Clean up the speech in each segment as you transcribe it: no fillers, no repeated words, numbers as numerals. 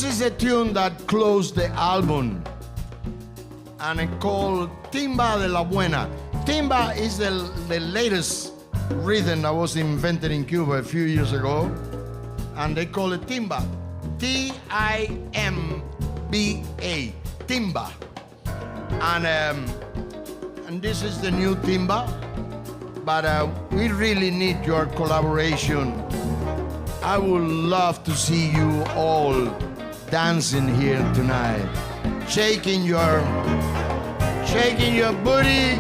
is a tune that closed the album, and it called Timba de la Buena. Timba is the latest rhythm that was invented in Cuba a few years ago, and they call it Timba. T-I-M-B-A, Timba. And this is the new Timba, but we really need your collaboration. I would love to see you all dancing here tonight, shaking your booty.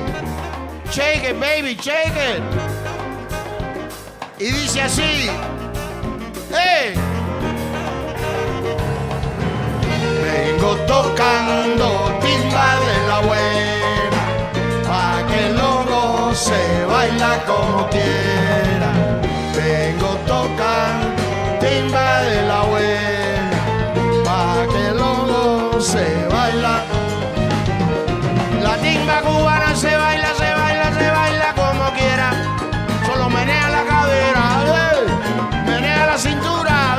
Shake it, baby, shake it. Y dice así, ¡hey! Vengo tocando timba de la buena, pa' que luego se baila como quiera. Vengo tocando timba de la buena, pa' que luego se baila. La timba cubana se baila, se baila, se baila como quiera. Solo menea la cadera, menea la cintura,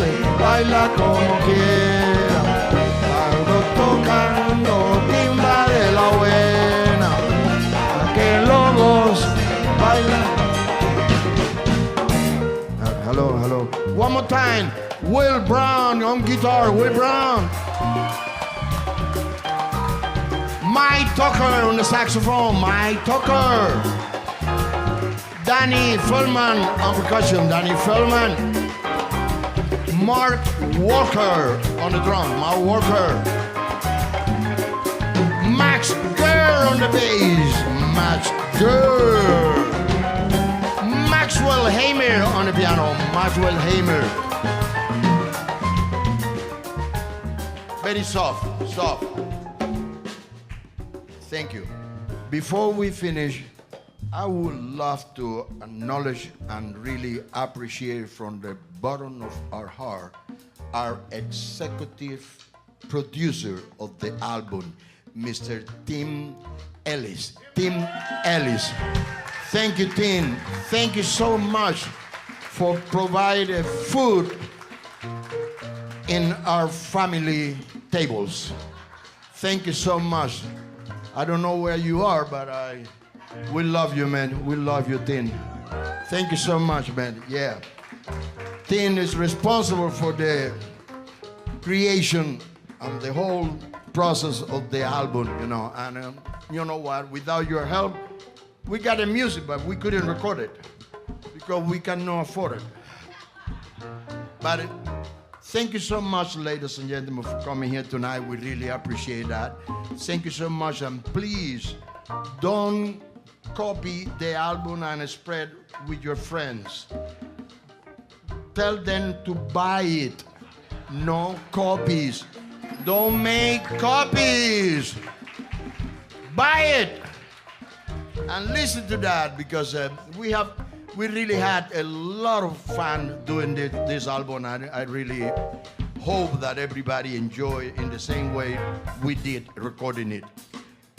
se baila como quiera. Ando tocando timba de la buena, pa' que logos bailan. Hello, hello. One more time. Will Brown on guitar. Will Brown. Mike Tucker on the saxophone. Mike Tucker. Danny Feldman on percussion. Danny Feldman. Mark Walker on the drum. Mark Walker. Max Gurr on the bass. Max Gurr. Maxwell Hamer on the piano. Maxwell Hamer. Very soft, soft. Thank you. Before we finish, I would love to acknowledge and really appreciate from the bottom of our heart our executive producer of the album, Mr. Tim Ellis. Tim Ellis. Thank you, Tim. Thank you so much for providing food in our family tables. Thank you so much. I don't know where you are, but we love you, man. We love you, Tin. Thank you so much, man. Yeah. Tin is responsible for the creation and the whole process of the album, you know. And you know what? Without your help, we got the music, but we couldn't record it because we cannot afford it. But thank you so much, ladies and gentlemen, for coming here tonight. We really appreciate that. Thank you so much, and please don't copy the album and spread with your friends. Tell them to buy it. No copies. Don't make copies. Buy it and listen to that, because we really had a lot of fun doing this album. I really hope that everybody enjoy in the same way we did recording it.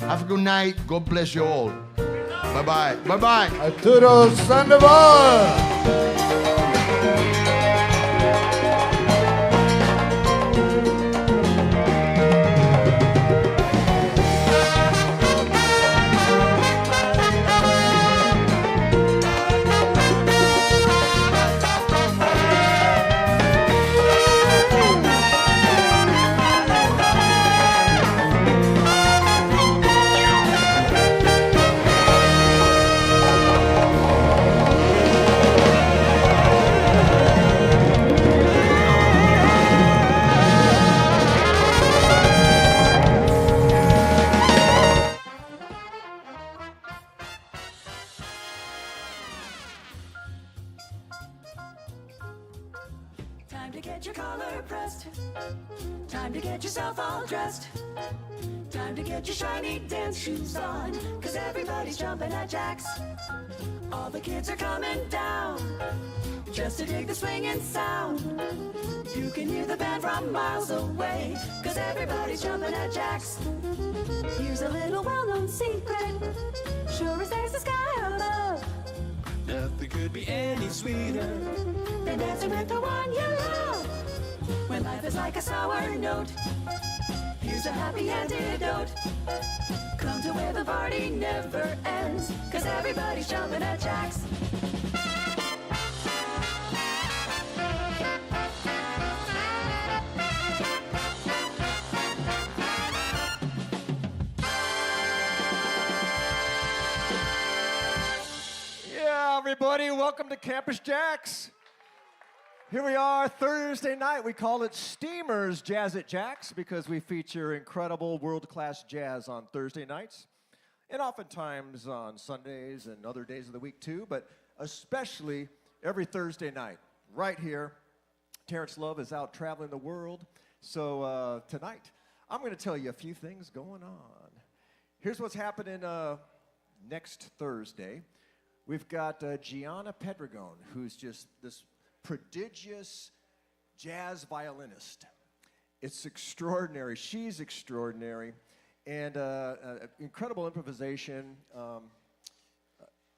Have a good night. God bless you all. Bye-bye. Bye-bye. Arturo Sandoval. Time to get your collar pressed. Time to get yourself all dressed. Time to get your shiny dance shoes on, 'cause everybody's jumping at Jax. All the kids are coming down just to dig the swinging sound. You can hear the band from miles away, 'cause everybody's jumping at Jax. Here's a little well-known secret. Sure as there's a sky above, nothing could be any sweeter than dancing with the one you love. When life is like a sour note, here's a happy antidote. Come to where the party never ends, 'cause everybody's jumping at Jax. Yeah, everybody, welcome to Campus JAX. Here we are, Thursday night. We call it Steamers Jazz at JAX because we feature incredible world-class jazz on Thursday nights, and oftentimes on Sundays and other days of the week too, but especially every Thursday night, right here. Terence Love is out traveling the world, so tonight I'm going to tell you a few things going on. Here's what's happening next Thursday. We've got Gianna Pedregon, who's just this prodigious jazz violinist. It's extraordinary. She's extraordinary. And incredible improvisation.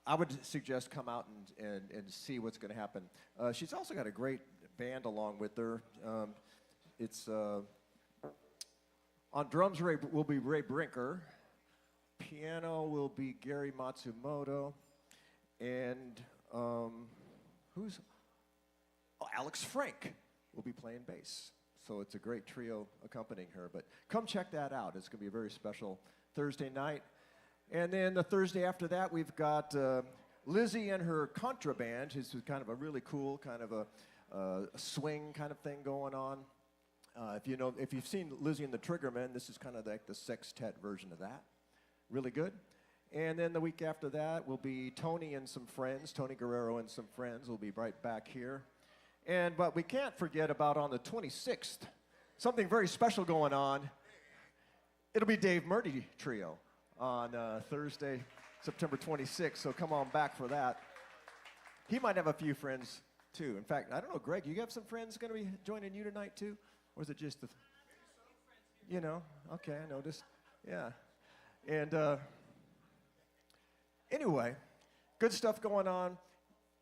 I would suggest come out and see what's going to happen. She's also got a great band along with her. It's on drums will be Ray Brinker. Piano will be Gary Matsumoto. And Alex Frank will be playing bass. So it's a great trio accompanying her. But come check that out. It's going to be a very special Thursday night. And then the Thursday after that, we've got Lizzie and her contraband. This is kind of a really cool kind of a swing kind of thing going on. If you've seen Lizzie and the Triggermen, this is kind of like the sextet version of that. Really good. And then the week after that will be Tony and some friends. Tony Guerrero and some friends will be right back here. But we can't forget about on the 26th, something very special going on. It'll be Dave Murdy Trio on Thursday, September 26th, so come on back for that. He might have a few friends, too. In fact, I don't know, Greg, you have some friends going to be joining you tonight, too? Or is it just the... Okay, I noticed. Yeah. And anyway, good stuff going on.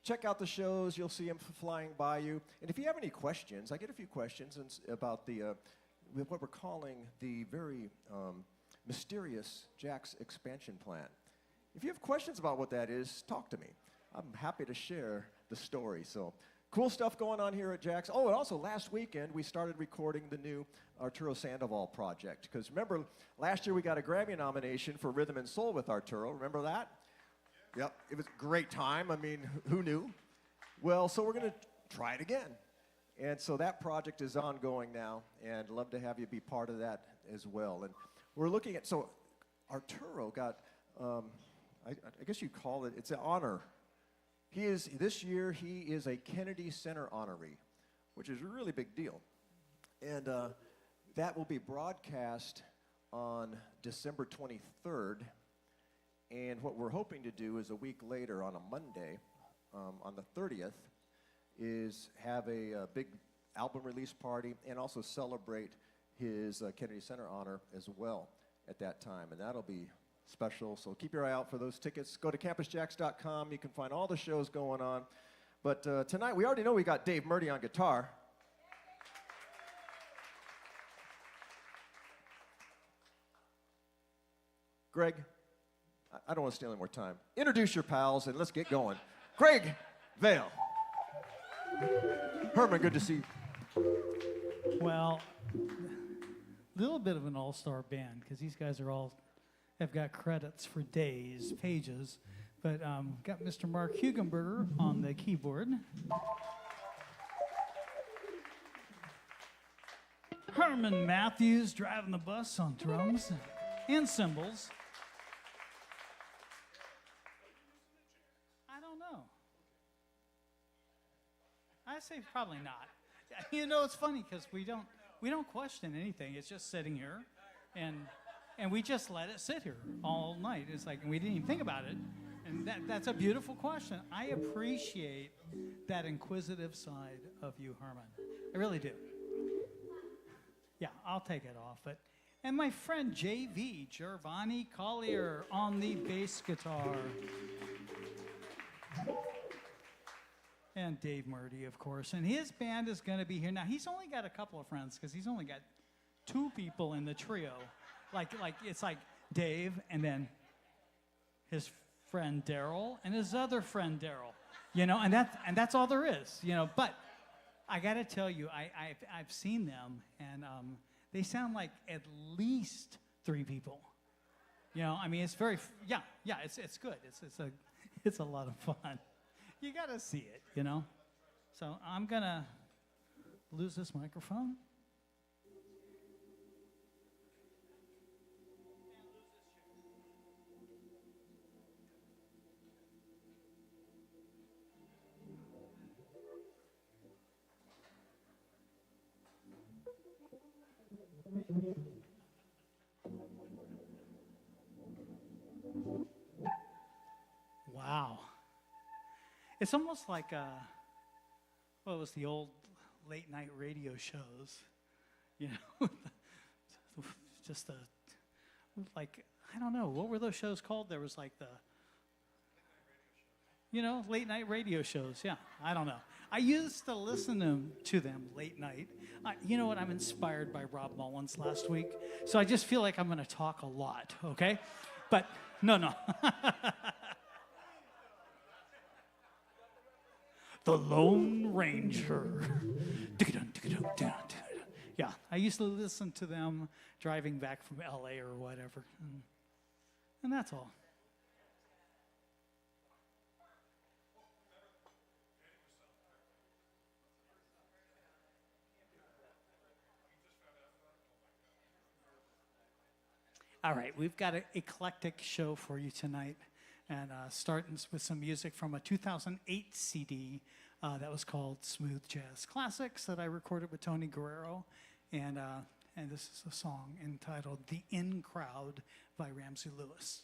Check out the shows. You'll see them flying by you. And if you have any questions, I get a few questions about what we're calling the very mysterious JAX expansion plan. If you have questions about what that is, talk to me. I'm happy to share the story. So cool stuff going on here at JAX. Oh, and also last weekend we started recording the new Arturo Sandoval project. Because remember, last year we got a Grammy nomination for Rhythm and Soul with Arturo. Remember that? Yep, it was a great time. I mean, who knew? Well, so we're going to try it again. And so that project is ongoing now, and love to have you be part of that as well. And we're looking at, so Arturo got, I guess you'd call it, it's an honor. This year, he is a Kennedy Center honoree, which is a really big deal. And that will be broadcast on December 23rd. And what we're hoping to do is a week later on a Monday, on the 30th, is have a big album release party and also celebrate his Kennedy Center honor as well at that time. And that'll be special, so keep your eye out for those tickets. Go to campusjax.com. You can find all the shows going on. But tonight, we already know we got Dave Murdy on guitar. Greg, I don't want to steal any more time. Introduce your pals and let's get going. Greg, VAIL. Herman, good to see you. Well, a little bit of an all-star band because these guys have got credits for days, pages. But got Mr. Mark Hugenberger on the keyboard. Herman Matthews driving the bus on drums and cymbals. I say probably not. You know, it's funny because we don't question anything. It's just sitting here, and we just let it sit here all night. It's like we didn't even think about it, and that's a beautiful question. I appreciate that inquisitive side of you, Herman. I really do. Yeah, I'll take it off. And my friend JV, Gervani Collier, on the bass guitar. And Dave Murdy, of course. And his band is going to be here. Now, he's only got a couple of friends because he's only got 2 people in the trio. It's like Dave and then his friend Daryl and his other friend Daryl. You know, and that's all there is. You know, but I got to tell you, I've seen them, and they sound like at least 3 people. You know, I mean, it's very it's good. It's a lot of fun. You got to see it, you know? So I'm going to lose this microphone. Wow. It's almost like, what was the old late night radio shows, you know, just I don't know, what were those shows called? There was like You know, late night radio shows. Yeah, I don't know. I used to listen to them late night. You know what? I'm inspired by Rob Mullins last week, so I just feel like I'm going to talk a lot, okay? But no. The Lone Ranger. Yeah, I used to listen to them driving back from LA or whatever. And that's all. All right, we've got an eclectic show for you tonight, and starting with some music from a 2008 CD that was called Smooth Jazz Classics that I recorded with Tony Guerrero, and this is a song entitled "The In Crowd" by Ramsey Lewis.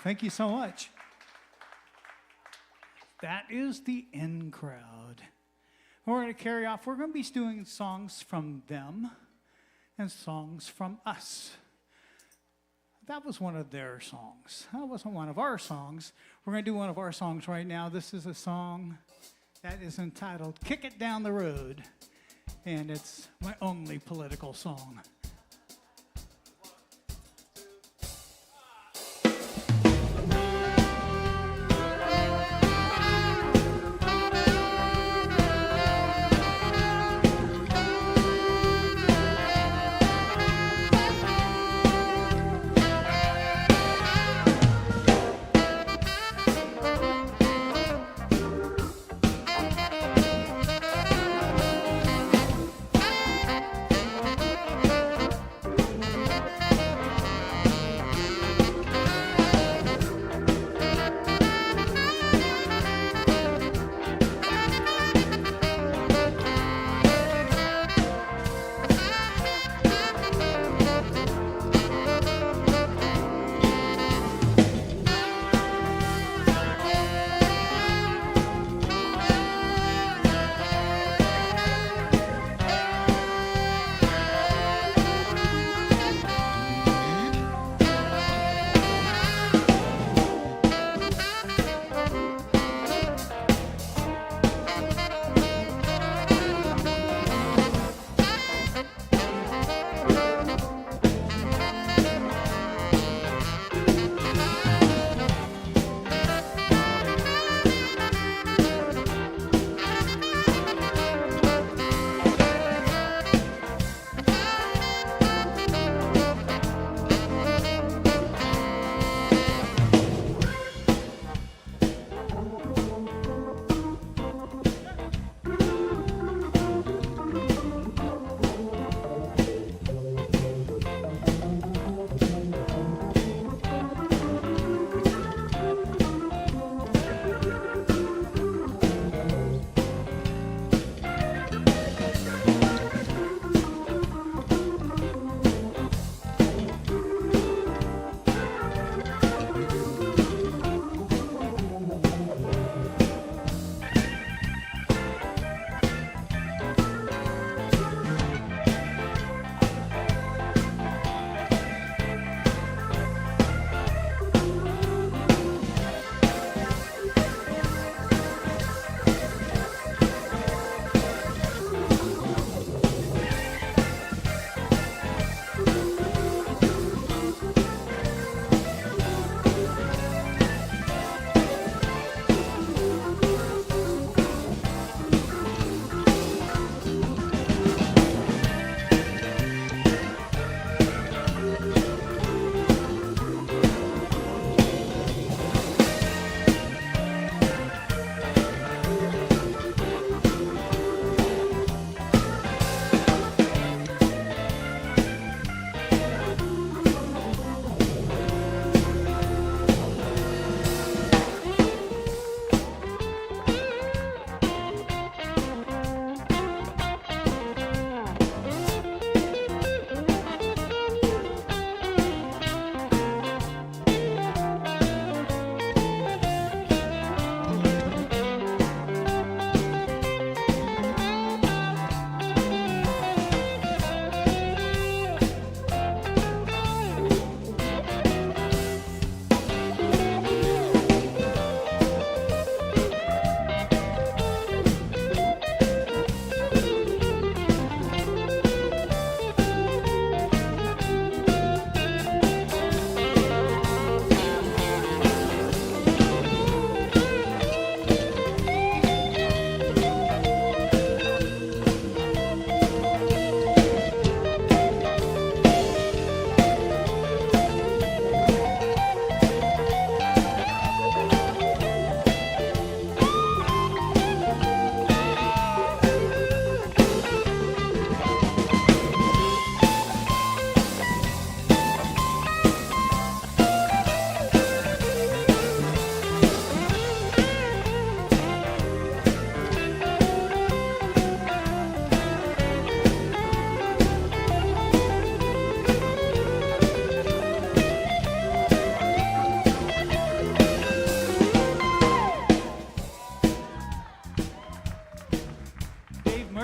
Thank you so much. That is the in crowd. We're going to carry off. We're going to be doing songs from them and songs from us. That was one of their songs. That wasn't one of our songs. We're going to do one of our songs right now. This is a song that is entitled Kick It Down the Road, and it's my only political song.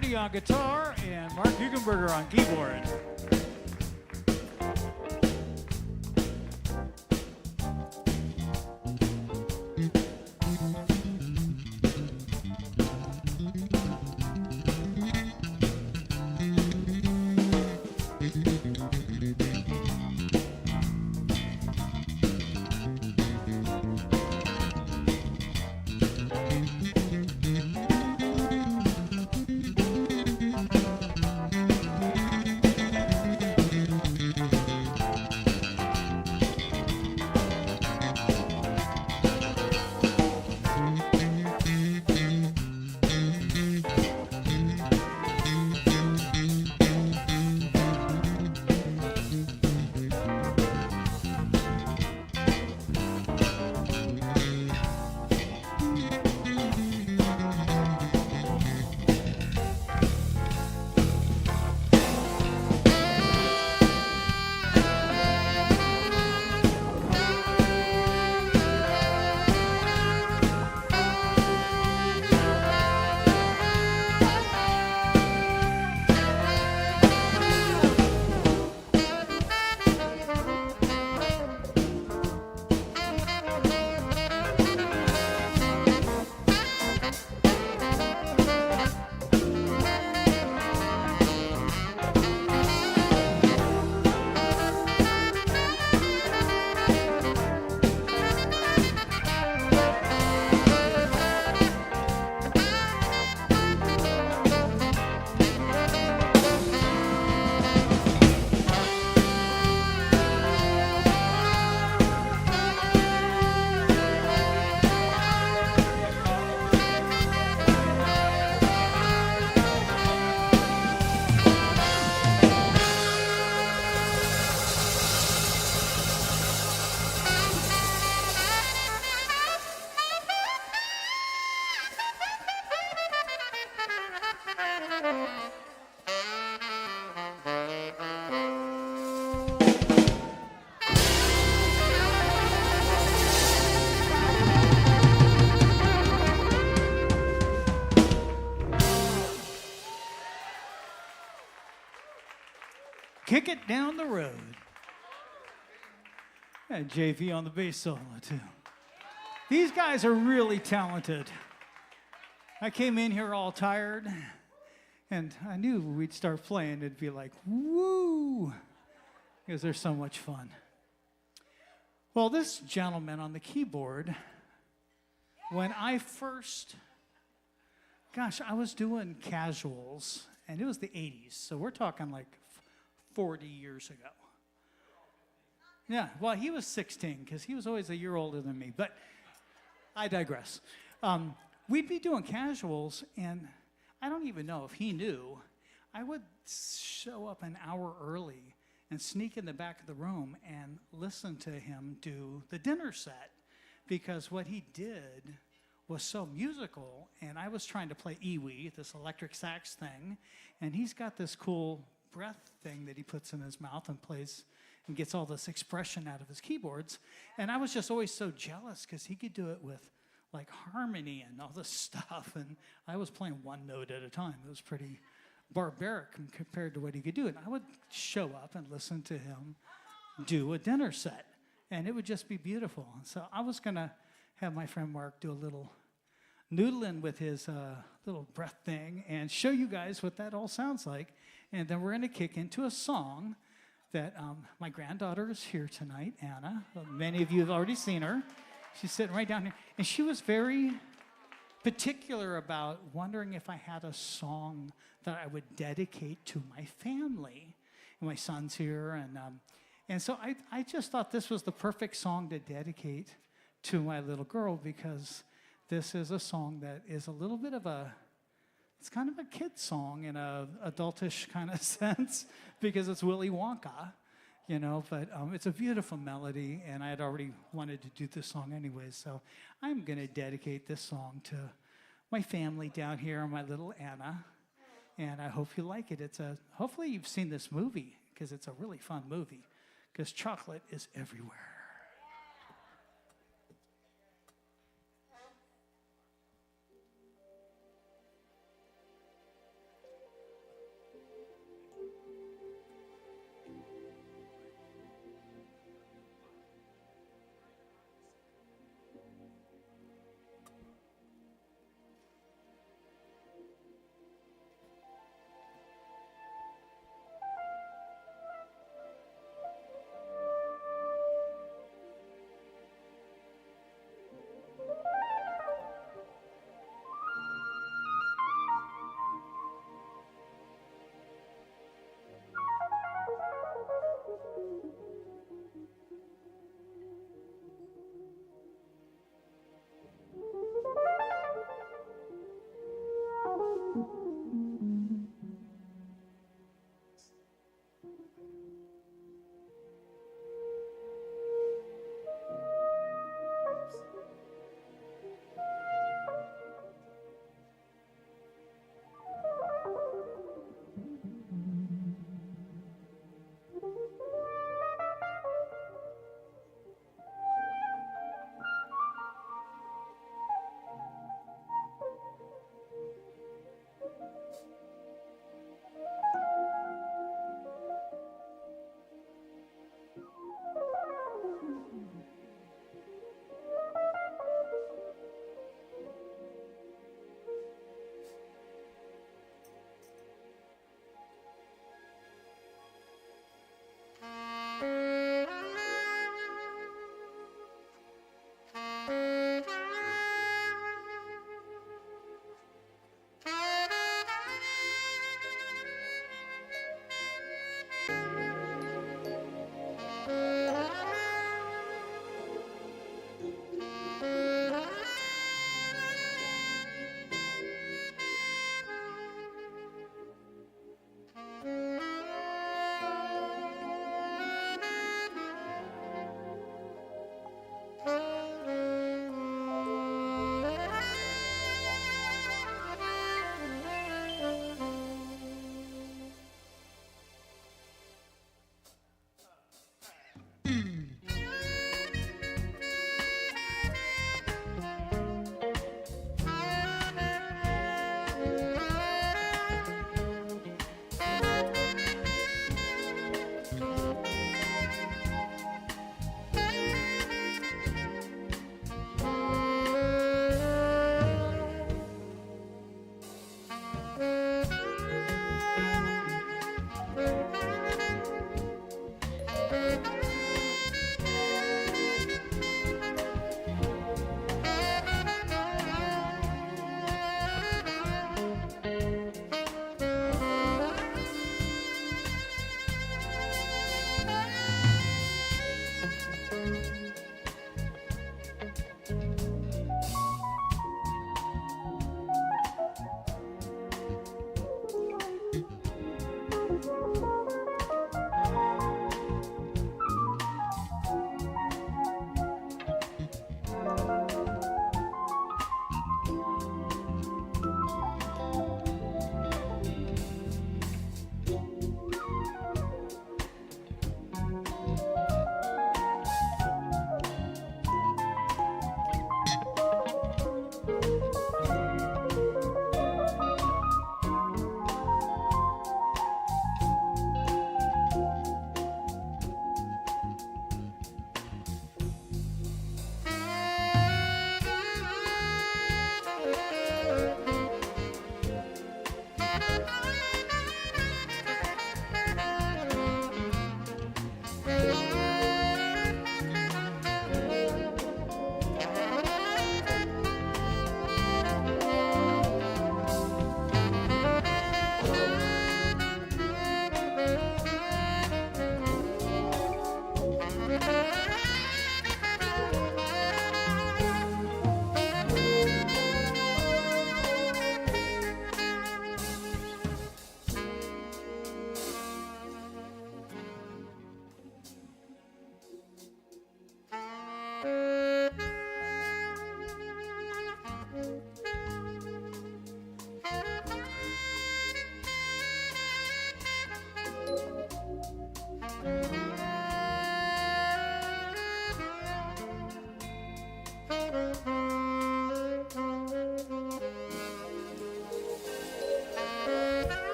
Murdy on guitar, and Mark Hugenberger on keyboard. Kick It Down the Road. And JV on the bass solo, too. These guys are really talented. I came in here all tired, and I knew we'd start playing, it'd be like, woo, because they're so much fun. Well, this gentleman on the keyboard, when I first, I was doing casuals, and it was the 80s, so we're talking like 40 years ago. Yeah, well, he was 16, because he was always a year older than me, but I digress. We'd be doing casuals, and I don't even know if he knew. I would show up an hour early and sneak in the back of the room and listen to him do the dinner set, because what he did was so musical, and I was trying to play iwi, this electric sax thing, and he's got this cool breath thing that he puts in his mouth and plays and gets all this expression out of his keyboards. And I was just always so jealous because he could do it with like harmony and all this stuff, and I was playing one note at a time. It was pretty barbaric compared to what he could do. And I would show up and listen to him do a dinner set, and it would just be beautiful. And so I was gonna have my friend Mark do a little noodling with his little breath thing and show you guys what that all sounds like. And then we're gonna kick into a song that my granddaughter is here tonight, Anna. Many of you have already seen her. She's sitting right down here. And she was very particular about wondering if I had a song that I would dedicate to my family. And my son's here. And so I just thought this was the perfect song to dedicate to my little girl, because this is a song that is a little bit of it's kind of a kid's song in a adultish kind of sense, because it's Willy Wonka, you know, but it's a beautiful melody, and I had already wanted to do this song anyways, so I'm going to dedicate this song to my family down here, my little Anna, and I hope you like it. Hopefully you've seen this movie, because it's a really fun movie, because chocolate is everywhere.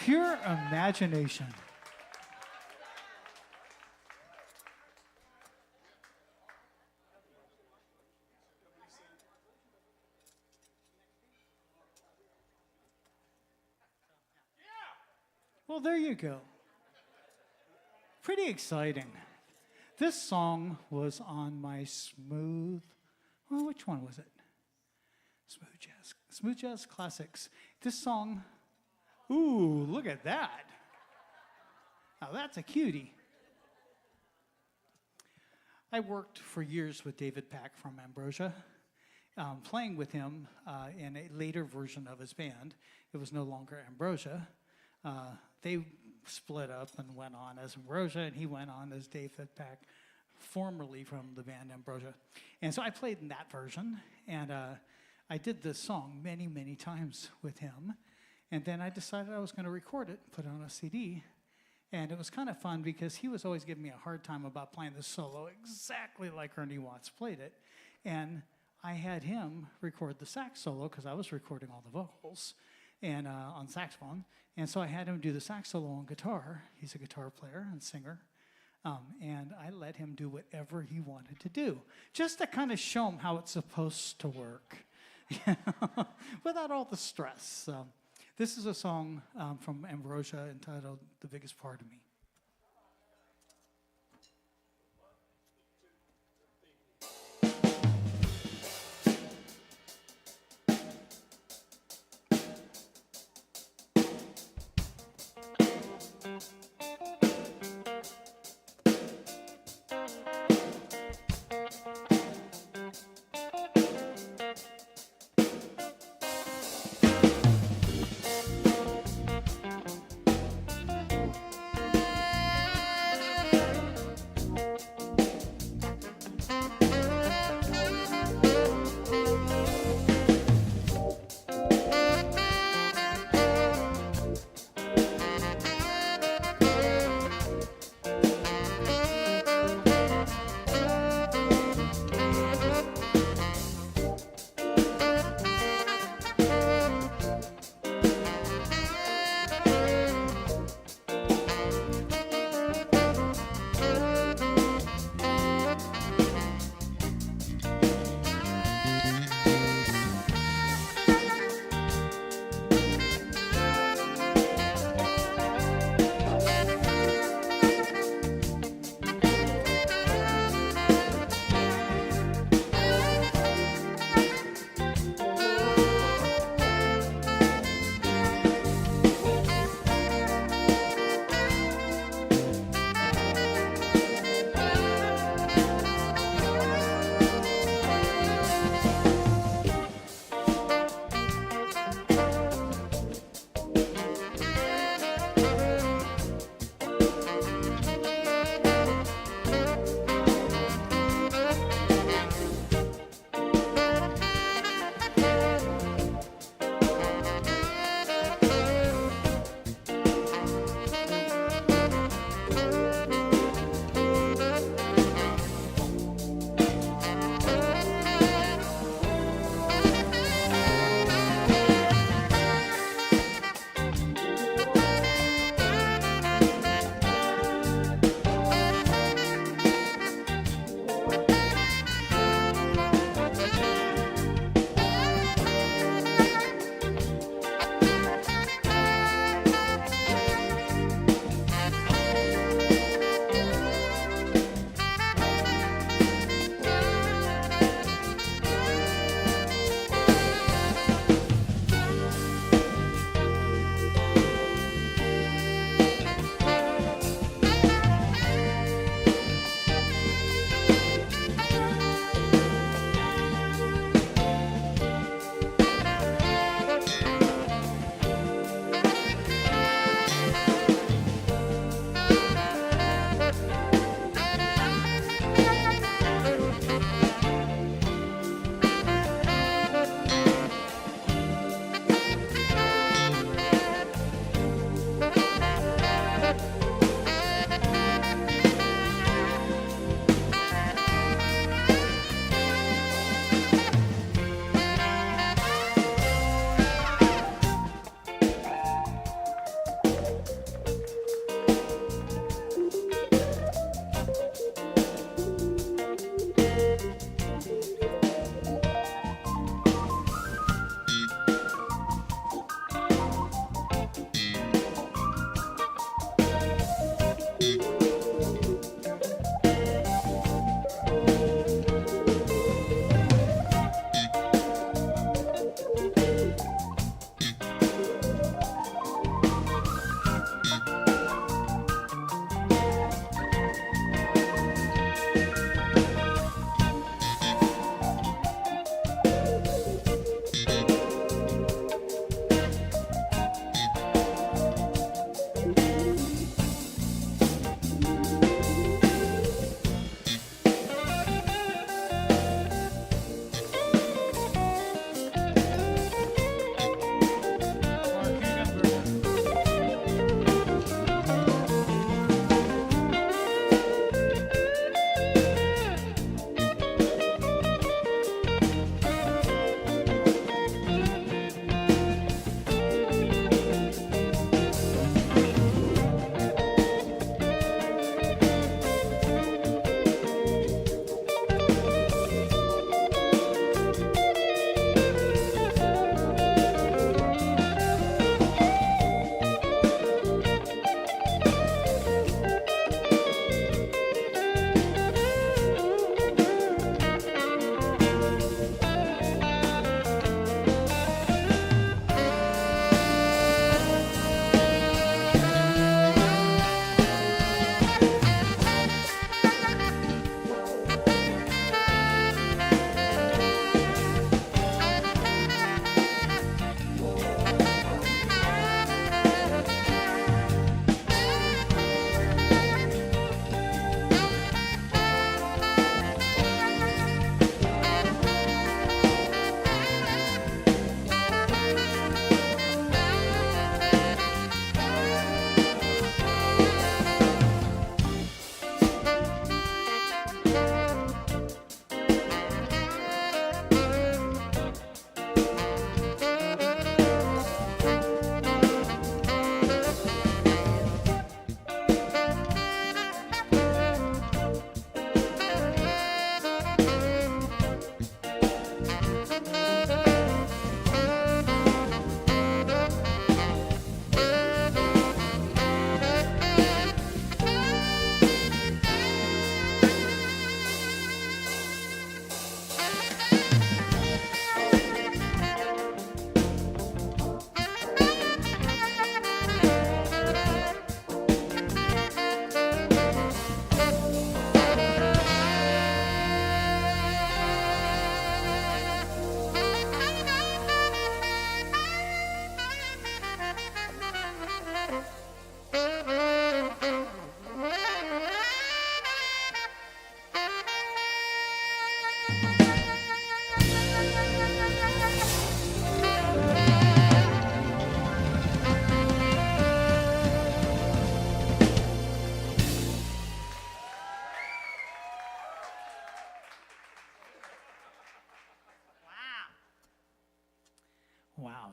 Pure imagination. Well, there you go. Pretty exciting. This song was on my well, which one was it? Smooth Jazz Classics. This song, ooh, look at that. Now that's a cutie. I worked for years with David Pack from Ambrosia, playing with him in a later version of his band. It was no longer Ambrosia. They split up and went on as Ambrosia, and he went on as David Pack, formerly from the band Ambrosia. And so I played in that version, and I did this song many, many times with him. And then I decided I was going to record it, put it on a CD. And it was kind of fun because he was always giving me a hard time about playing the solo exactly like Ernie Watts played it. And I had him record the sax solo because I was recording all the vocals and on saxophone. And so I had him do the sax solo on guitar. He's a guitar player and singer. And I let him do whatever he wanted to do, just to kind of show him how it's supposed to work, without all the stress. This is a song from Ambrosia entitled "The Biggest Part of Me."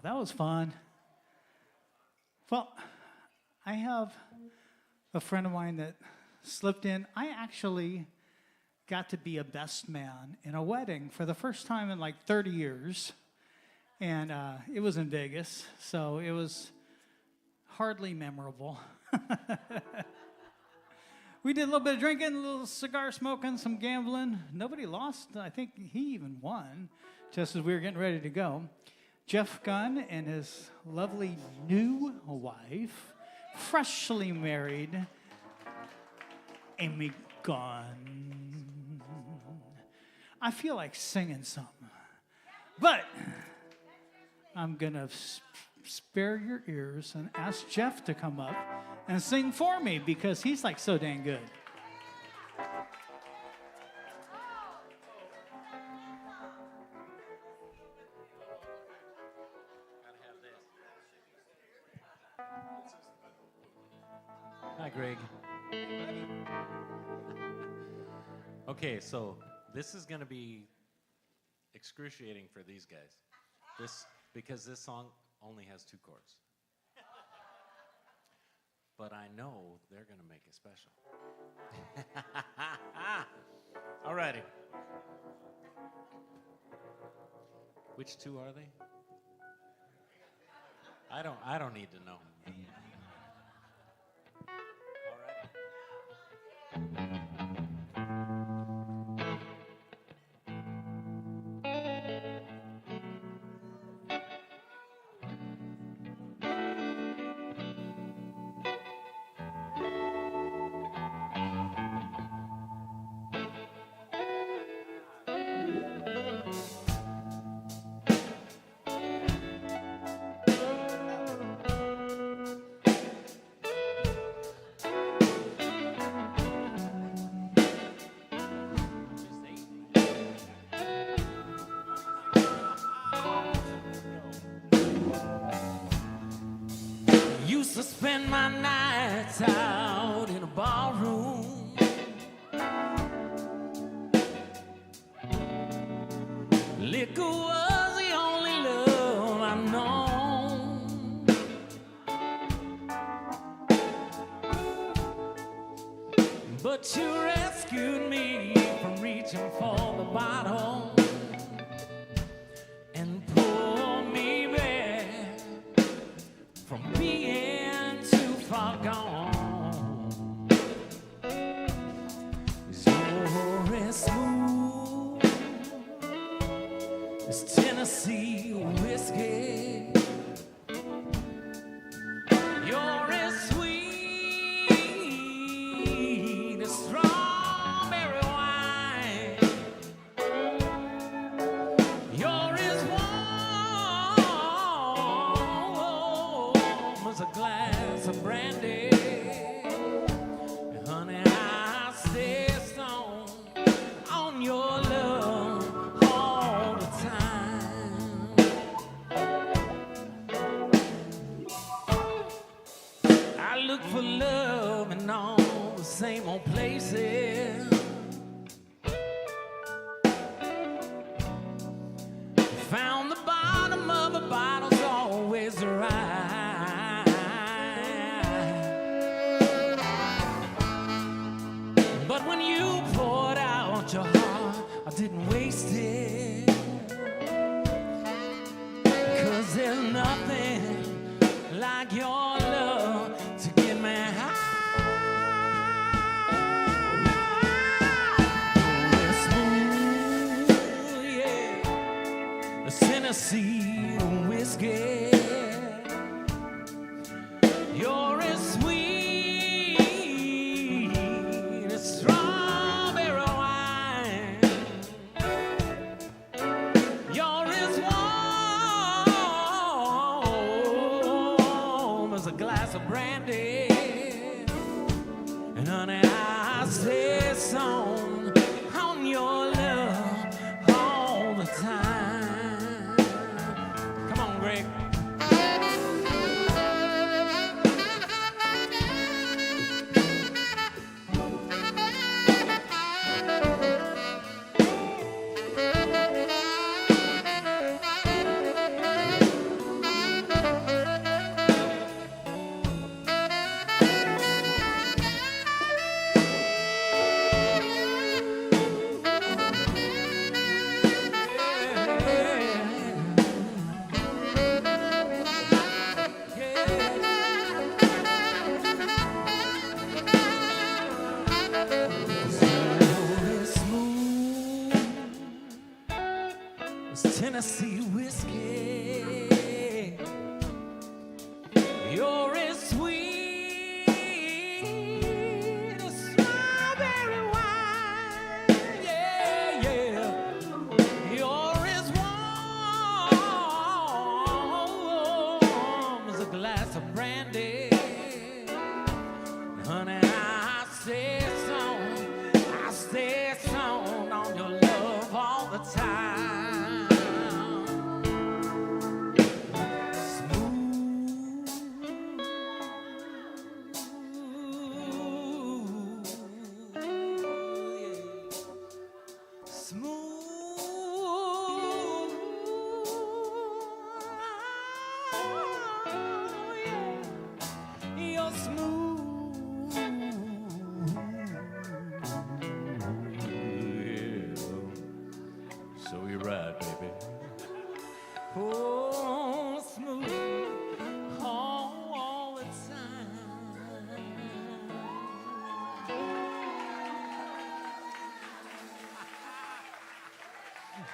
that was fun. Well, I have a friend of mine that slipped in. I actually got to be a best man in a wedding for the first time in like 30 years. And it was in Vegas, so it was hardly memorable. We did a little bit of drinking, a little cigar smoking, some gambling. Nobody lost. I think he even won just as we were getting ready to go. Jeff Gunn and his lovely new wife, freshly married, Amy Gunn. I feel like singing something, but I'm going to spare your ears and ask Jeff to come up and sing for me because he's like so dang good. Hi, Greg. Okay, so this is going to be excruciating for these guys. Because this song only has 2 chords. But I know they're going to make it special. Alrighty. Which 2 are they? I don't need to know. Used to spend my nights out in a barroom, liquor was the only love I've known. But you rescued me from reaching for the bottle and pulled me back from being too far gone. You're as smooth as Tennessee whiskey. You're as sweet as strawberry wine. You're as warm as a glass of brandy. Honey, I stay stoned on your love all the time. I look for love in all the same old places. Found the bottom of a bottle's always right. But when you poured out your heart, I didn't waste it. 'Cause there's nothing like your love to get me high. It's smooth, yeah, the Tennessee whiskey. You're as sweet as strawberry wine. You're as warm as a glass of brandy. And honey, I stay song on your love all the time. Come on, Greg.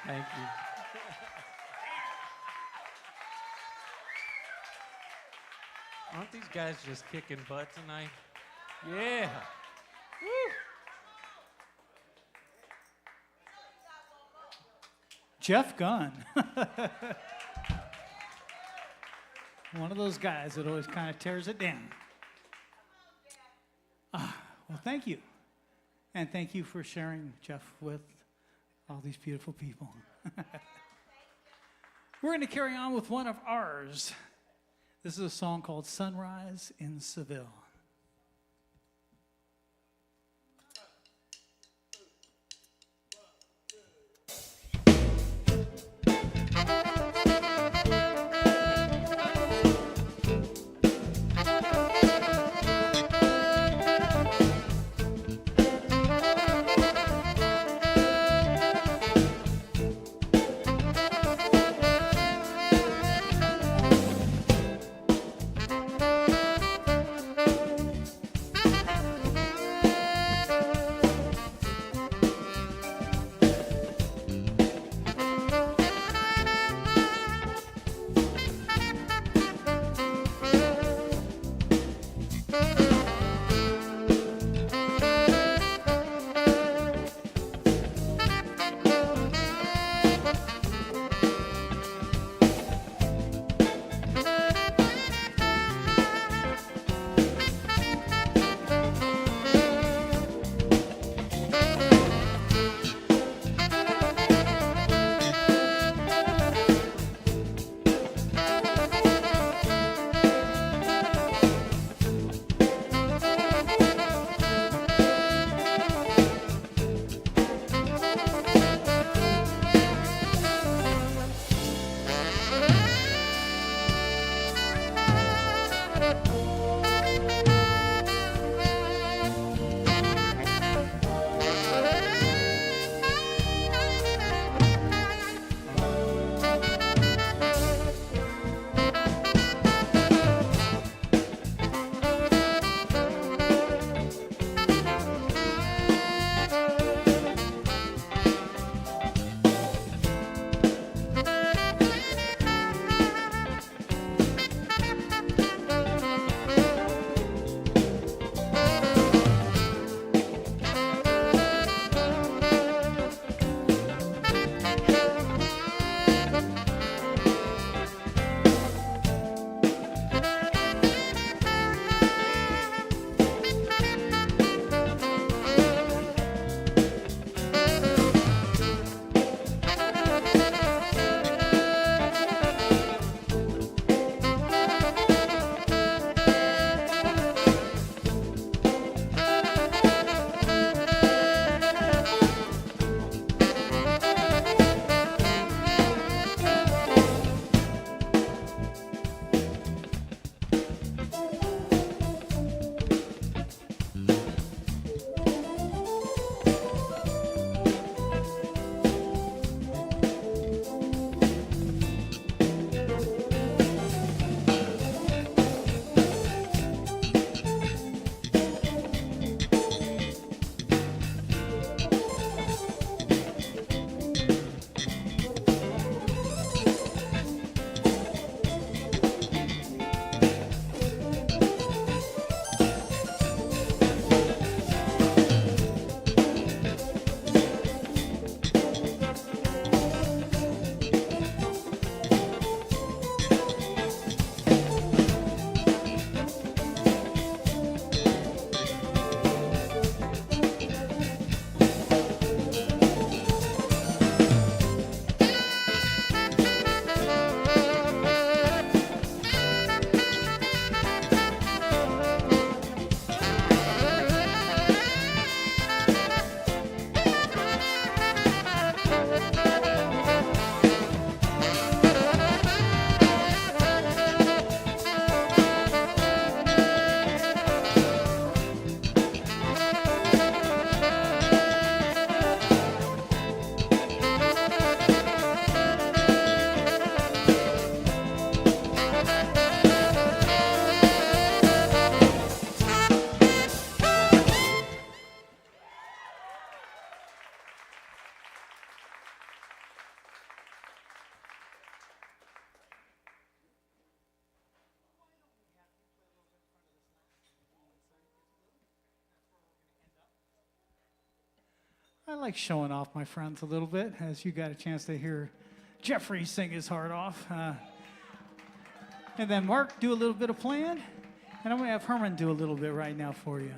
Thank you. Aren't these guys just kicking butt tonight? Yeah. Woo. Jeff Gunn. One of those guys that always kind of tears it down. Well, thank you. And thank you for sharing, Jeff, with all these beautiful people. We're going to carry on with one of ours. This is a song called Sunrise in Seville. I like showing off my friends a little bit, as you got a chance to hear Jeffrey sing his heart off. And then Mark do a little bit of playing, and I'm going to have Herman do a little bit right now for you.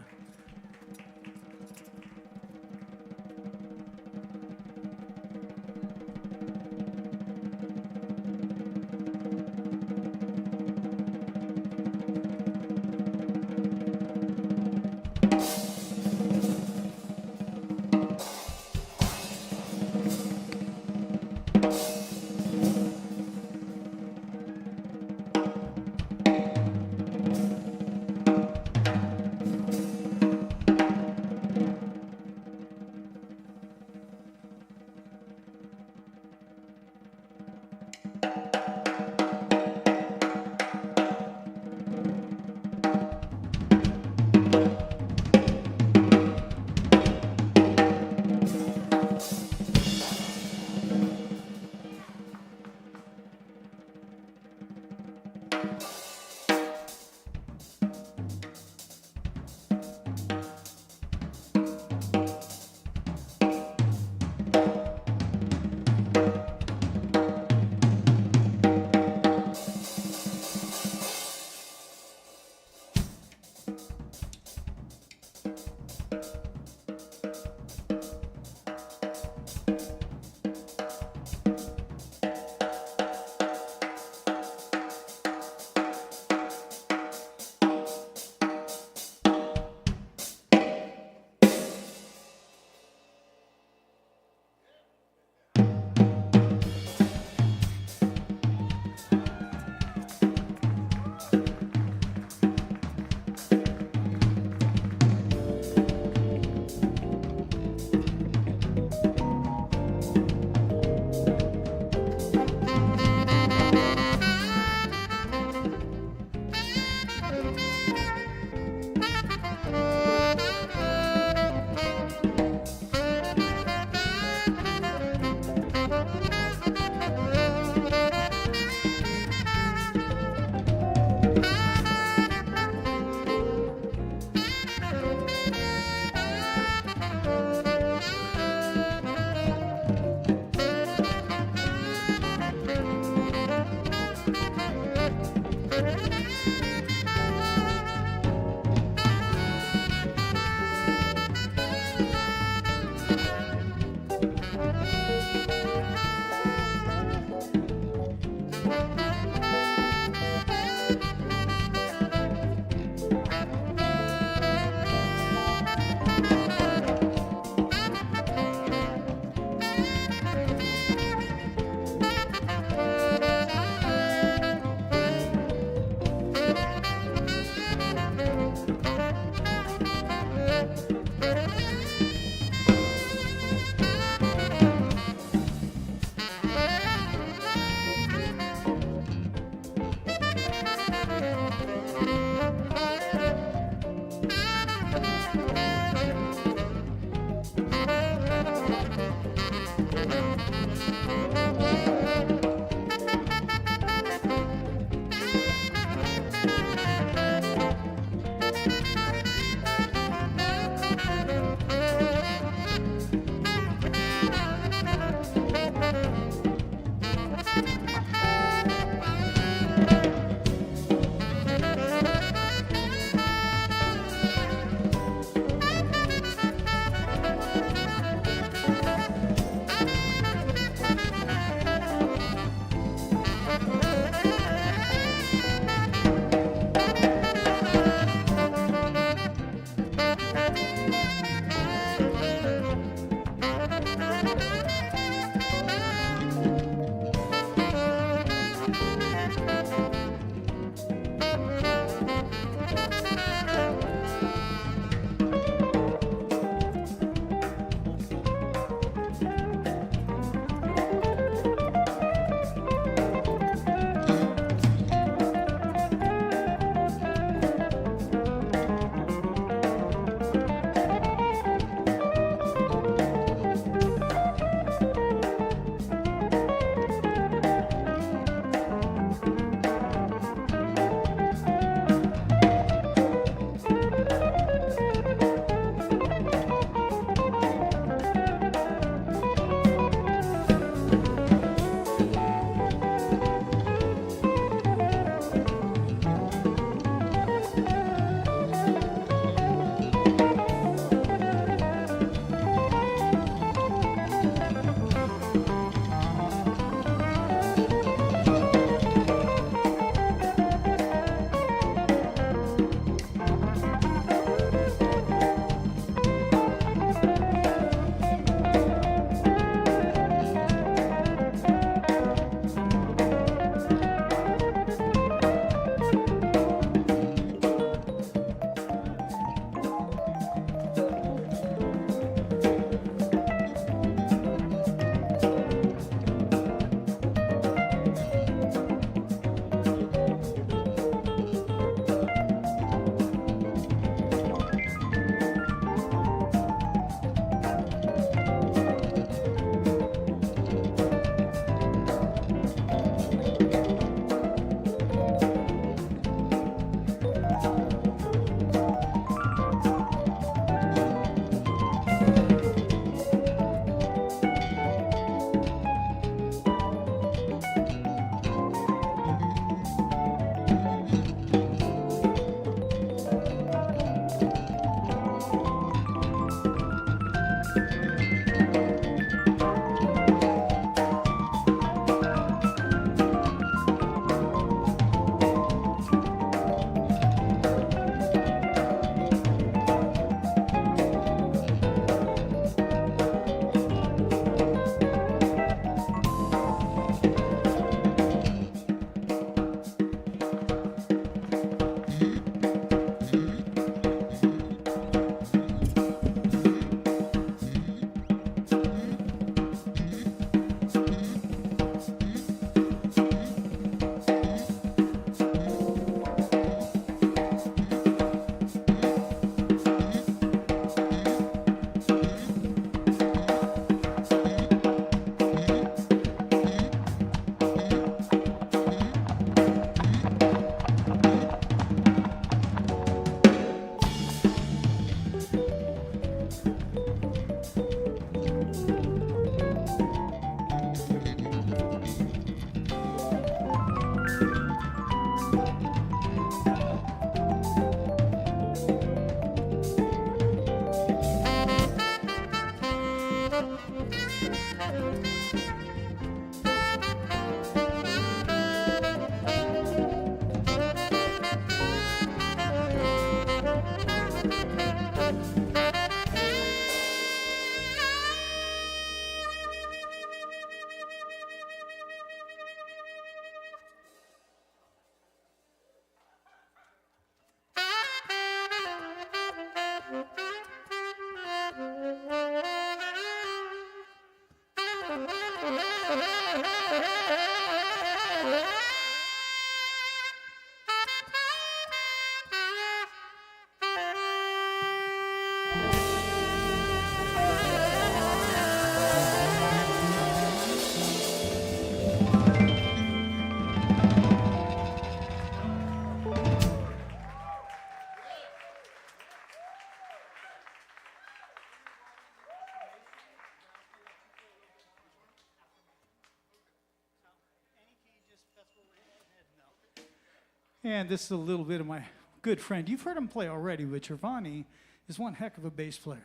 And this is a little bit of my good friend. You've heard him play already, but Giovanni is one heck of a bass player.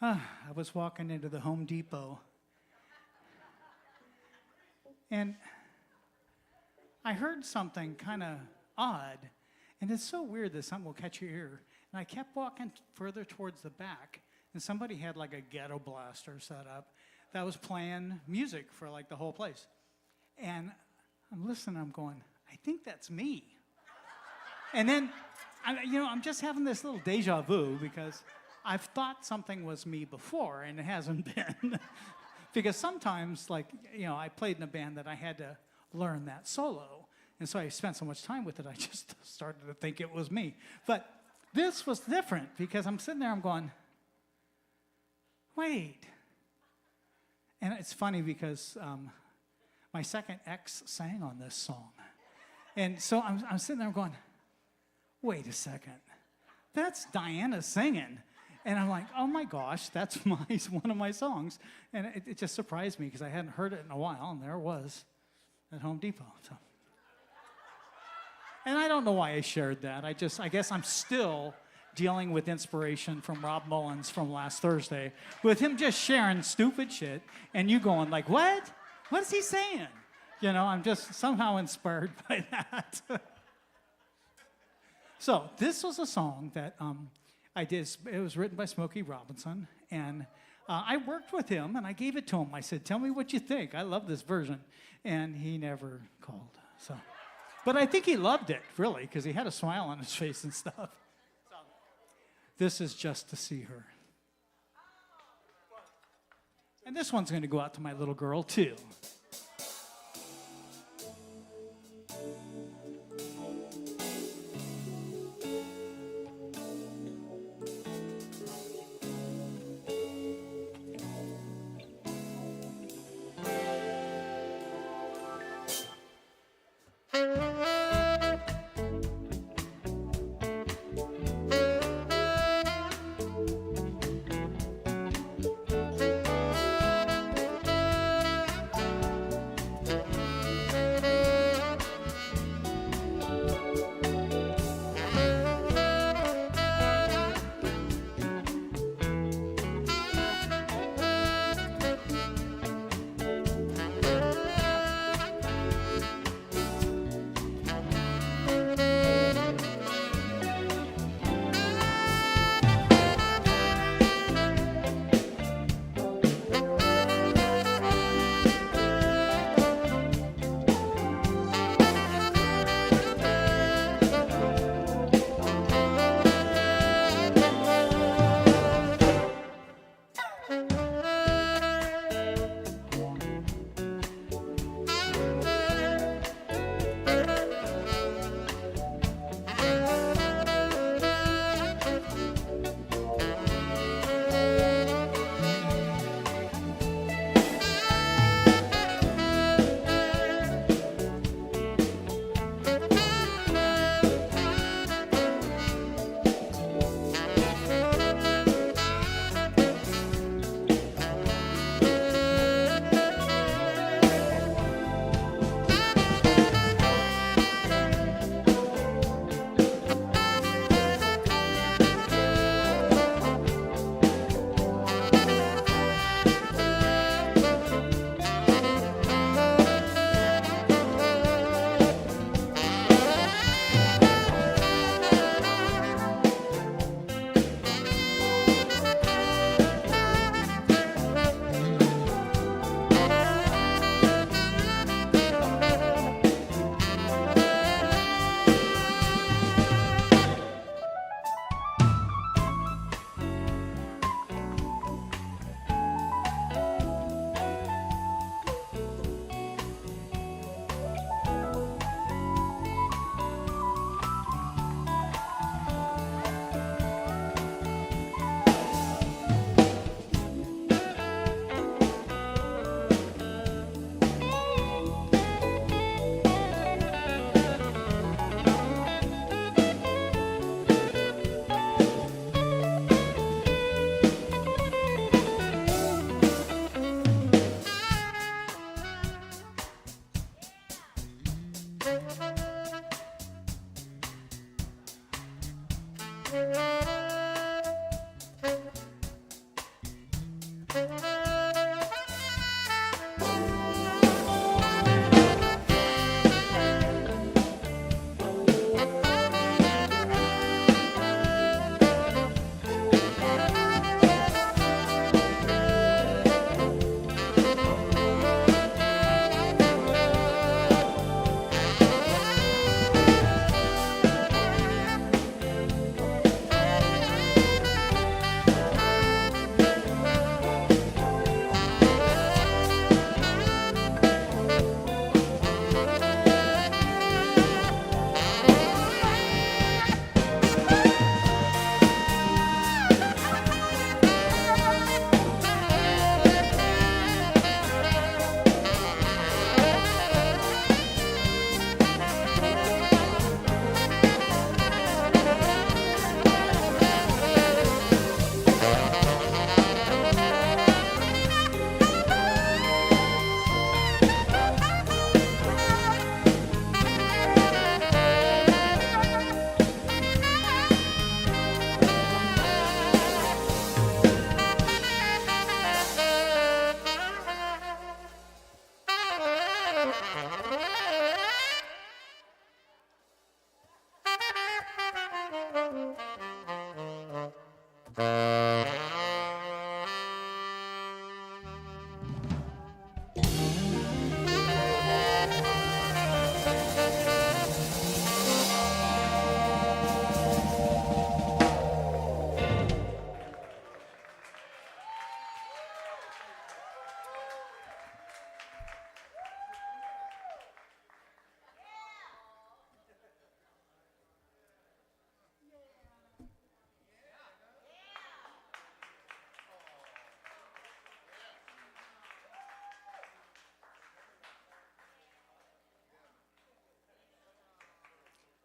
I was walking into the Home Depot, and I heard something kind of odd, and it's so weird that something will catch your ear. And I kept walking further towards the back, and somebody had like a ghetto blaster set up that was playing music for like the whole place. And I'm listening, I'm going, I think that's me. And then, I'm just having this little deja vu because I've thought something was me before, and it hasn't been. Because sometimes, I played in a band that I had to learn that solo. And so I spent so much time with it, I just started to think it was me. But this was different because I'm sitting there, I'm going, wait. And it's funny because my second ex sang on this song. And so I'm sitting there going, wait a second. That's Diana singing. And I'm like, oh my gosh, that's one of my songs. And it just surprised me because I hadn't heard it in a while, and there it was at Home Depot. So. And I don't know why I shared that. I guess I'm still dealing with inspiration from Rob Mullins from last Thursday, with him just sharing stupid shit, and you going like, what? What is he saying? I'm just somehow inspired by that. So this was a song that I did. It was written by Smokey Robinson, and I worked with him, and I gave it to him. I said, tell me what you think. I love this version. And he never called. So, but I think he loved it, really, because he had a smile on his face and stuff. So, this is Just to See Her. And this one's going to go out to my little girl, too.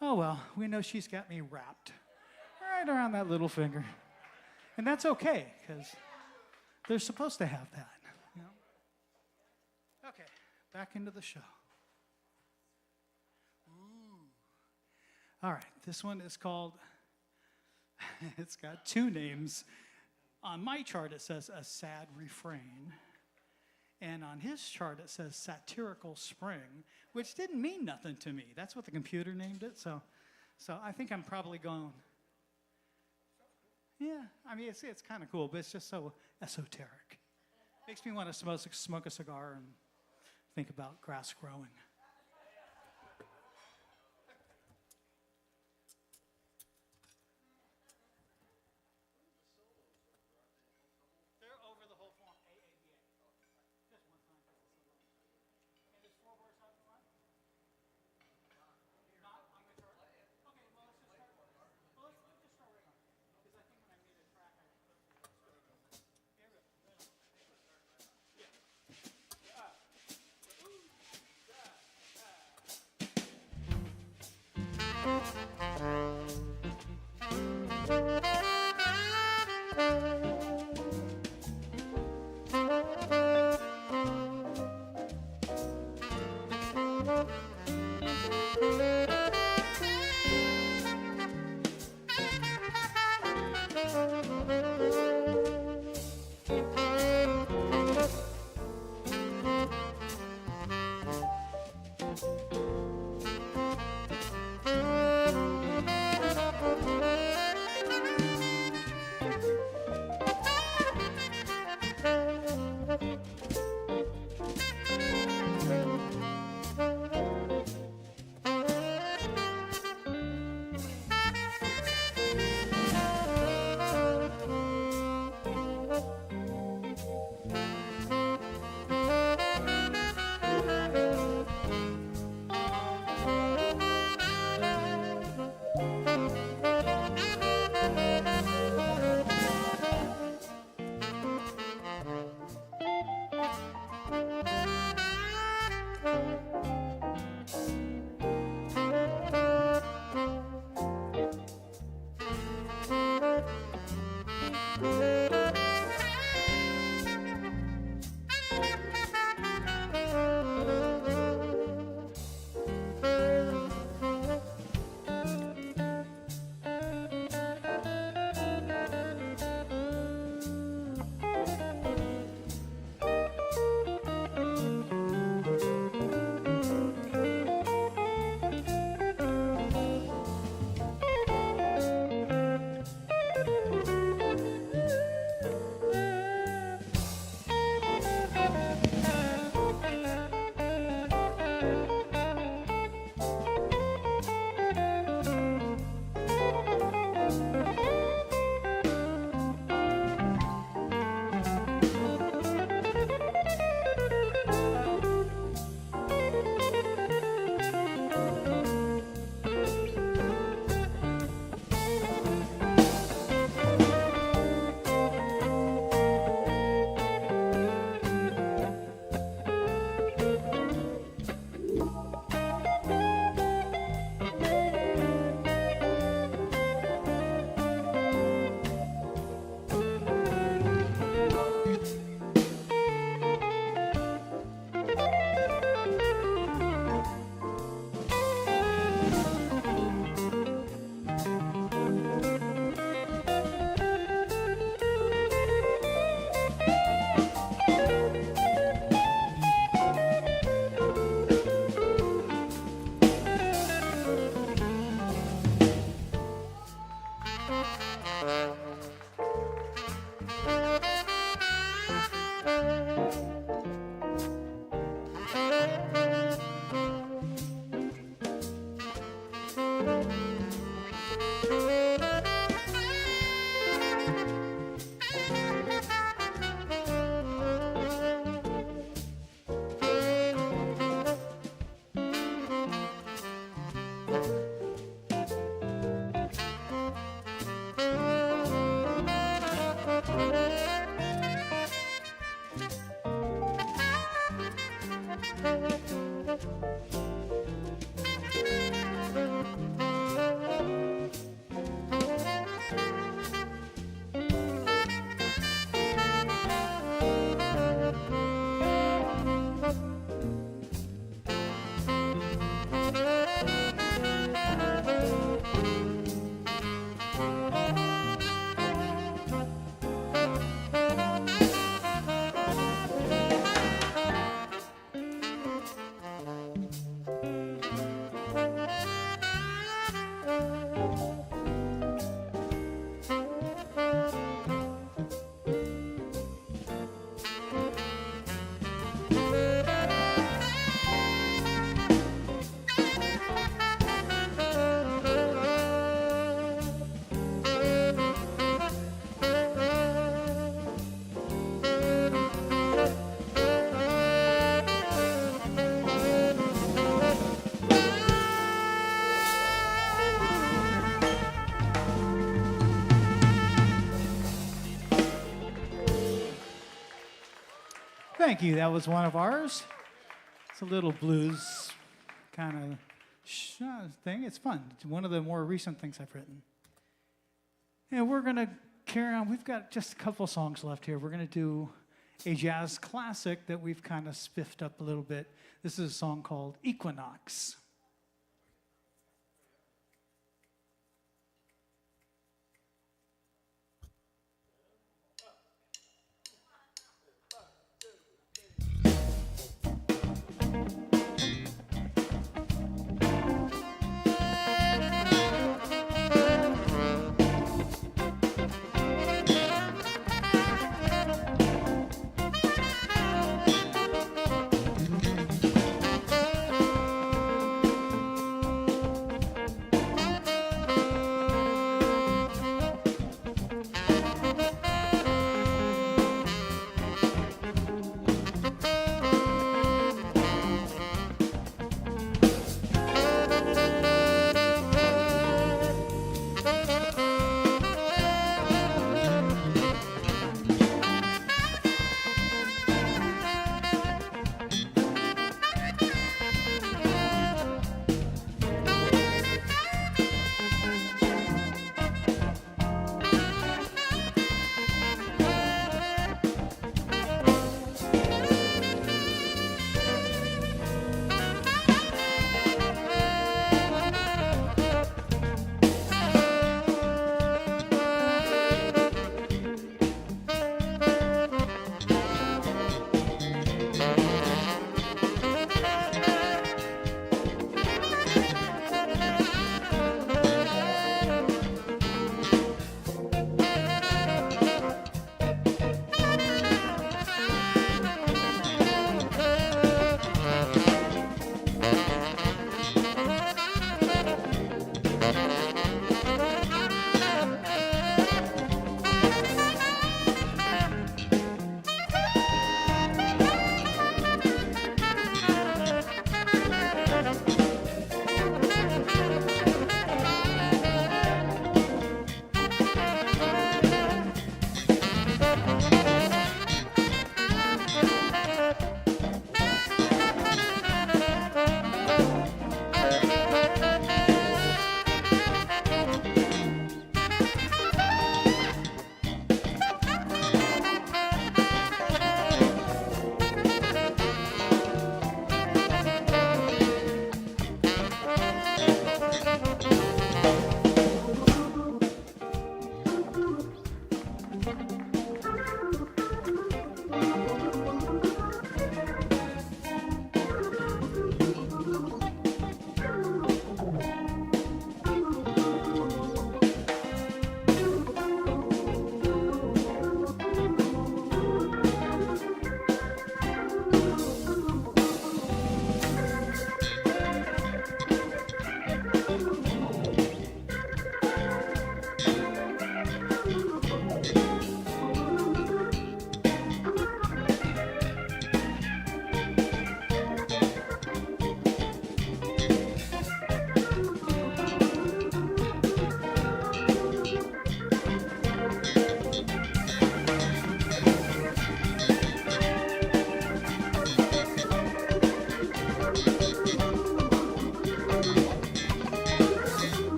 Oh well, we know she's got me wrapped right around that little finger. And that's okay, because they're supposed to have that. You know? Okay, back into the show. Ooh. All right, this one is called, it's got two names. On my chart, it says A Sad Refrain. And on his chart, it says Satirical Spring, which didn't mean nothing to me. That's what the computer named it. So I think I'm probably going, yeah, I mean, it's kind of cool, but it's just so esoteric. Makes me want to smoke a cigar and think about grass growing. Thank you. That was one of ours. It's a little blues kind of thing. It's fun. It's one of the more recent things I've written. And we're going to carry on. We've got just a couple songs left here. We're going to do a jazz classic that we've kind of spiffed up a little bit. This is a song called Equinox.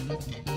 Thank you.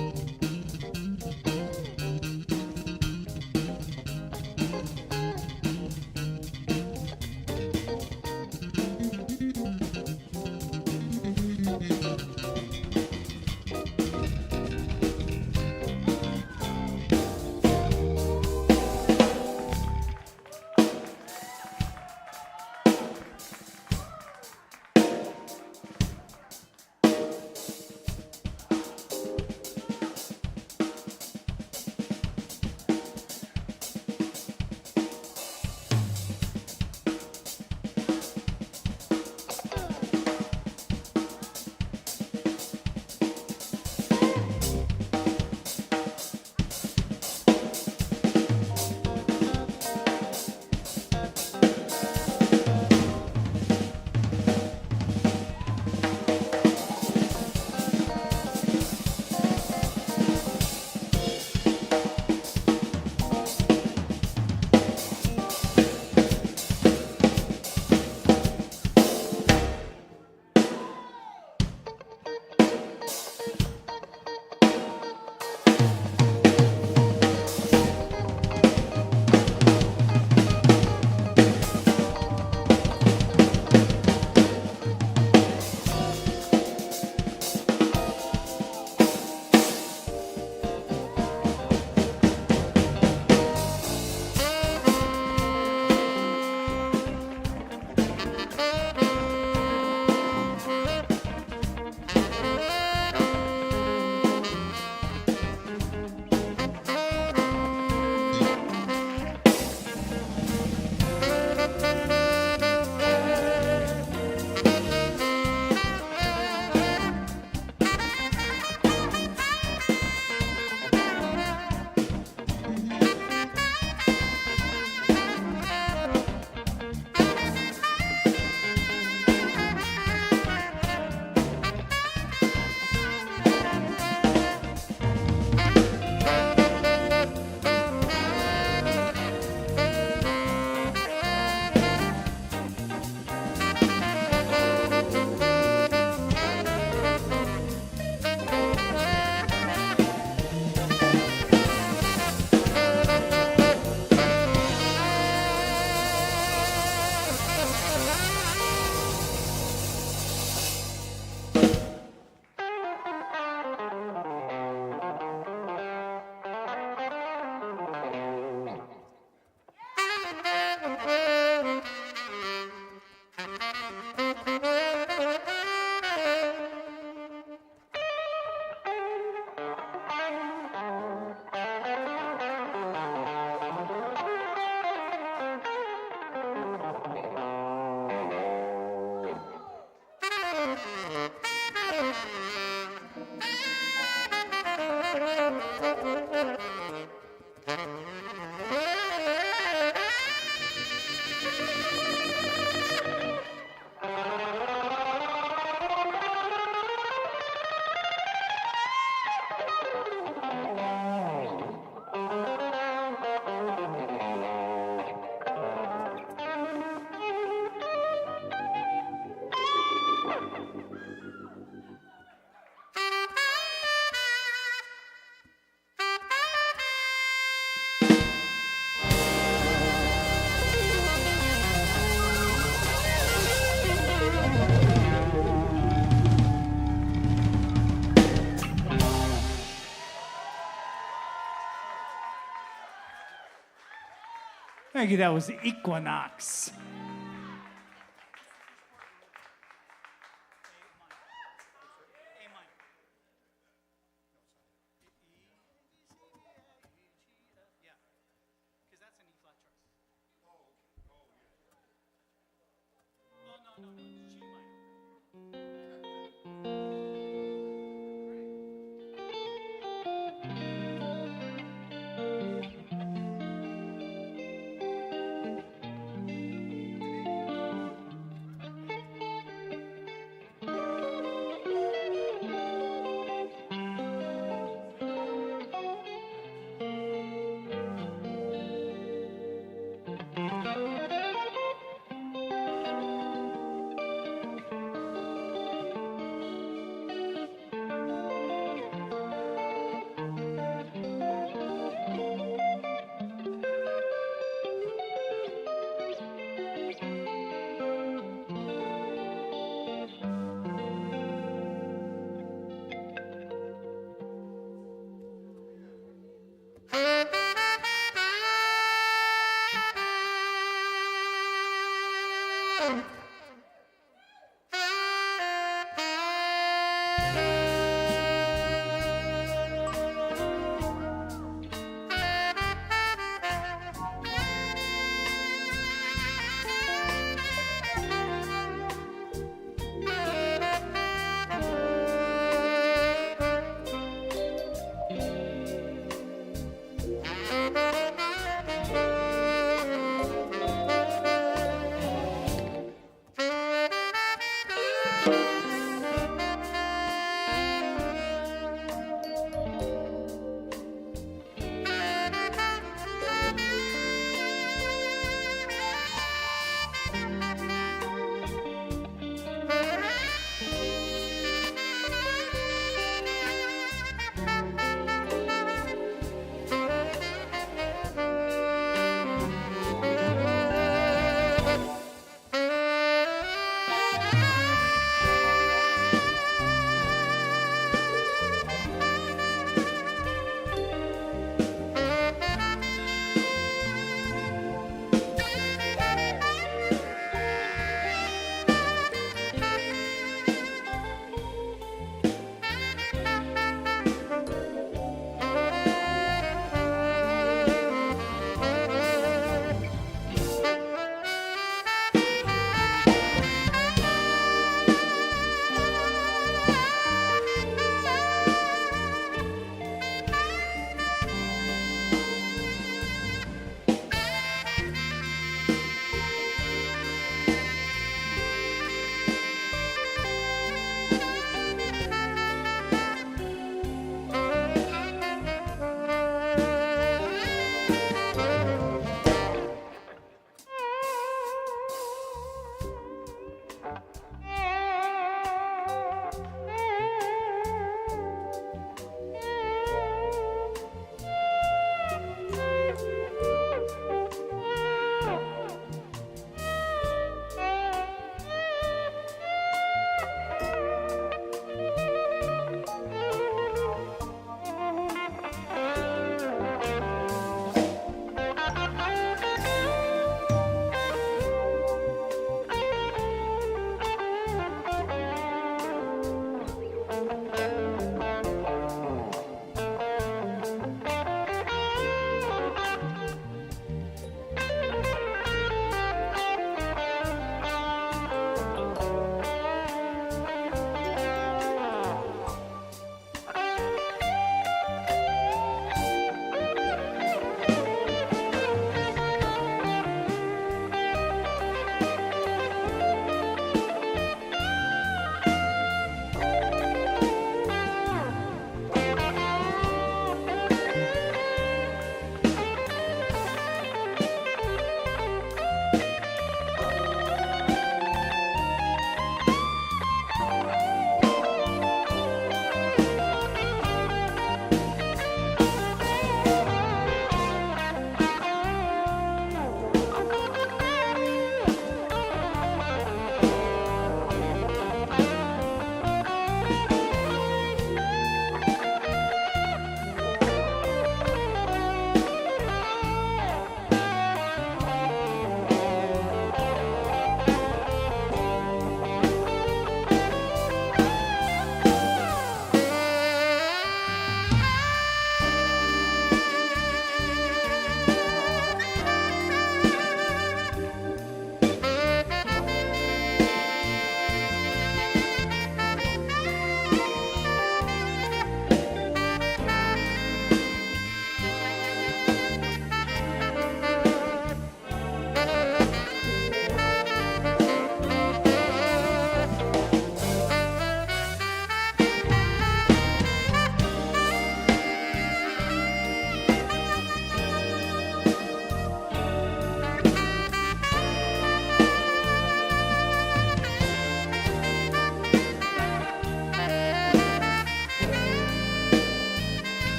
That was Equinox.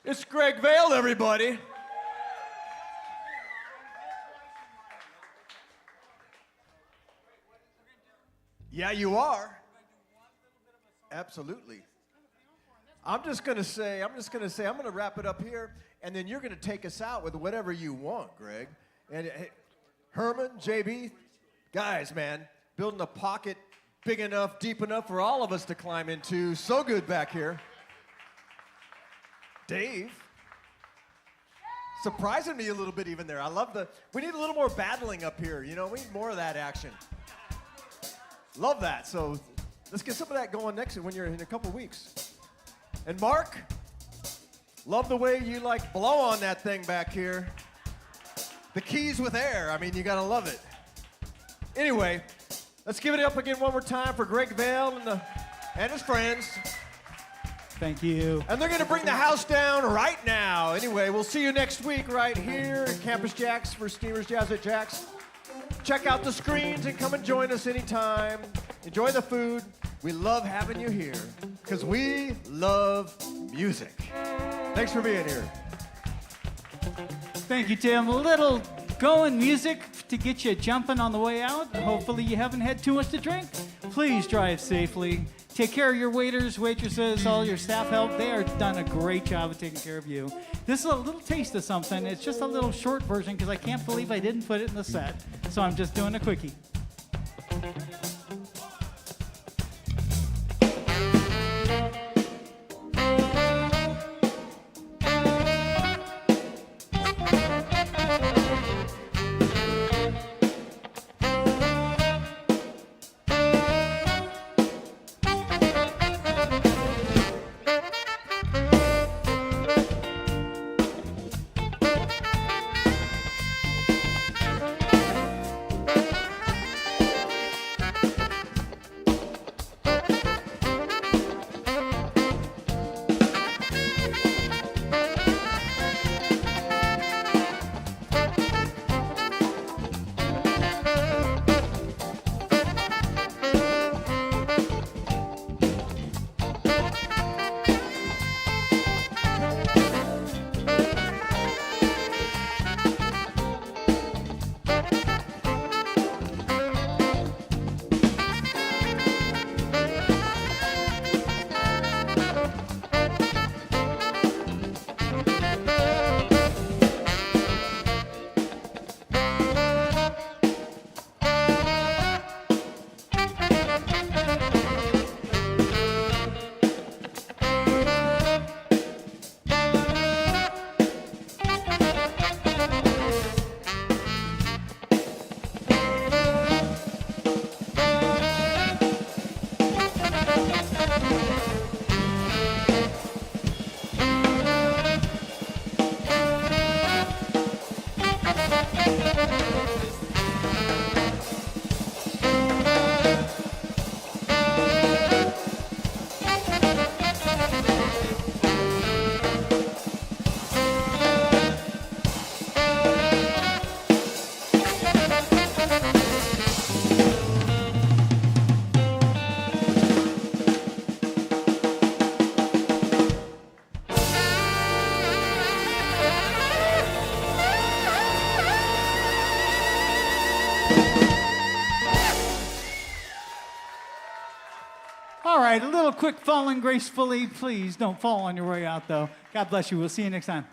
It's Greg VAIL, everybody. Yeah, you are. Absolutely. I'm just gonna say, I'm gonna wrap it up here, and then you're gonna take us out with whatever you want, Greg. And hey, Herman, JB, guys, man, building a pocket big enough, deep enough for all of us to climb into. So good back here. Dave, surprising me a little bit even there. I love we need a little more battling up here. You know, we need more of that action. Love that. So let's get some of that going next when you're in a couple weeks. And Mark, love the way you like blow on that thing back here. The keys with air. I mean, you gotta love it. Anyway, let's give it up again one more time for Greg VAIL and his friends. Thank you. And they're gonna bring the house down right now. Anyway, we'll see you next week right here at Campus JAX for Steamers Jazz at JAX. Check out the screens and come and join us anytime. Enjoy the food. We love having you here because we love music. Thanks for being here. Thank you, Tim. A little going music to get you jumping on the way out. Hopefully you haven't had too much to drink. Please drive safely. Take care of your waiters, waitresses, all your staff help. They are done a great job of taking care of you. This is a little taste of something. It's just a little short version because I can't believe I didn't put it in the set. So I'm just doing a quickie. All right, a little quick falling gracefully. Please don't fall on your way out, though. God bless you. We'll see you next time.